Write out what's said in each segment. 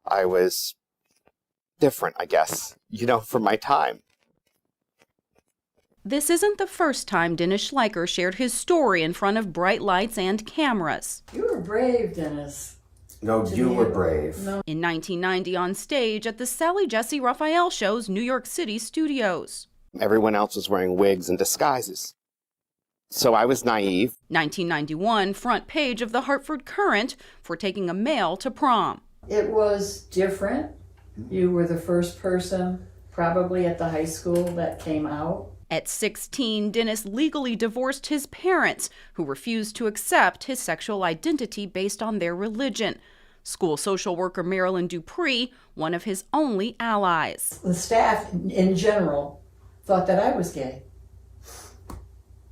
I was different, I guess, for my time. This isn't the first time Dennis Schleicher shared his story in front of bright lights and cameras. You were brave, Dennis. No, you were brave. No. In 1990 on stage at the Sally Jesse Raphael Show's New York City studios. Everyone else was wearing wigs and disguises. So I was naive. 1991, front page of the Hartford Courant for taking a male to prom. It was different. You were the first person probably at the high school that came out. At 16, Dennis legally divorced his parents, who refused to accept his sexual identity based on their religion. School social worker Marilyn Dupree, one of his only allies. The staff in general thought that I was gay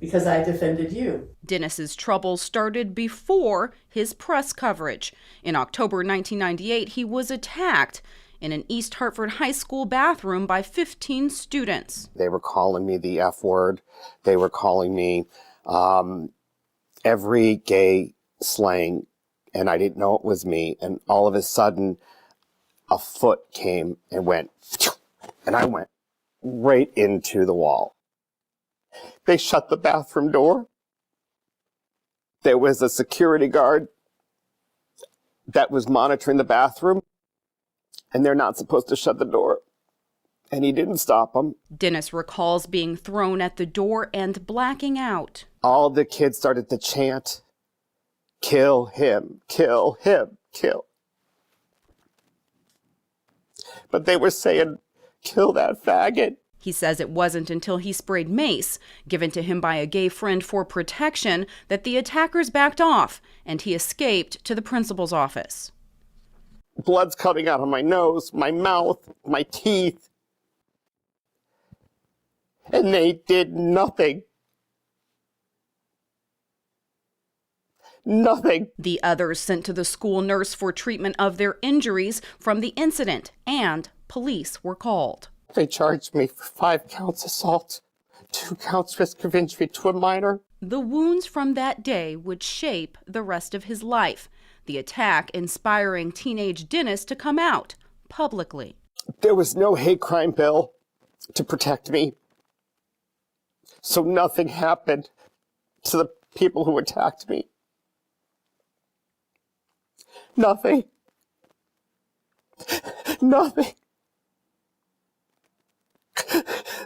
because I defended you. Dennis's troubles started before his press coverage. In October 1998, he was attacked in an East Hartford High School bathroom by 15 students. They were calling me the F word. They were calling me every gay slang, and I didn't know it was me. And all of a sudden, a foot came and went, and I went right into the wall. They shut the bathroom door. There was a security guard that was monitoring the bathroom, and they're not supposed to shut the door. And he didn't stop them. Dennis recalls being thrown at the door and blacking out. All the kids started to chant, "Kill him, kill him, kill." But they were saying, "Kill that faggot." He says it wasn't until he sprayed mace, given to him by a gay friend for protection, that the attackers backed off and he escaped to the principal's office. Blood's coming out of my nose, my mouth, my teeth. And they did nothing. Nothing. The others sent to the school nurse for treatment of their injuries from the incident, and police were called. They charged me for 5 counts assault, 2 counts risk of injury to a minor. The wounds from that day would shape the rest of his life. The attack inspiring teenage Dennis to come out publicly. There was no hate crime bill to protect me. So nothing happened to the people who attacked me. Nothing. Nothing.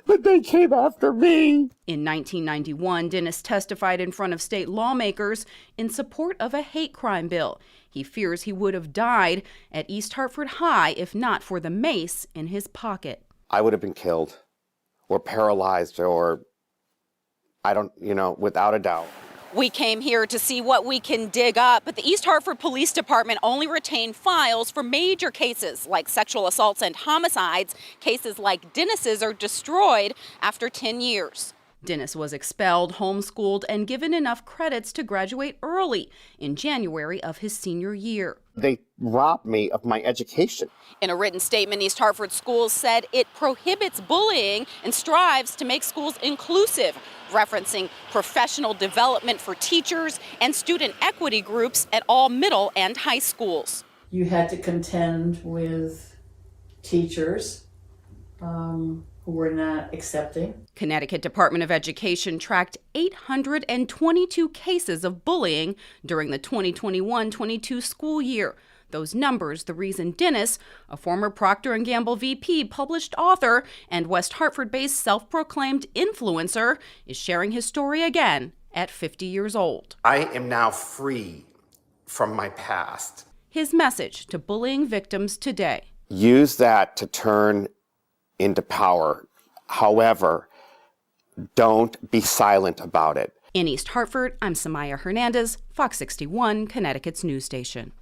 But they came after me. In 1991, Dennis testified in front of state lawmakers in support of a hate crime bill. He fears he would have died at East Hartford High if not for the mace in his pocket. I would have been killed or paralyzed or, without a doubt. We came here to see what we can dig up, but the East Hartford Police Department only retained files for major cases like sexual assaults and homicides. Cases like Dennis's are destroyed after 10 years. Dennis was expelled, homeschooled, and given enough credits to graduate early in January of his senior year. They robbed me of my education. In a written statement, East Hartford Schools said it prohibits bullying and strives to make schools inclusive, referencing professional development for teachers and student equity groups at all middle and high schools. You had to contend with teachers who were not accepting. Connecticut Department of Education tracked 822 cases of bullying during the 2021-22 school year. Those numbers, the reason Dennis, a former Procter & Gamble VP, published author, and West Hartford-based self-proclaimed influencer, is sharing his story again at 50 years old. I am now free from my past. His message to bullying victims today. Use that to turn into power. However, don't be silent about it. In East Hartford, I'm Samaya Hernandez, Fox 61, Connecticut's news station.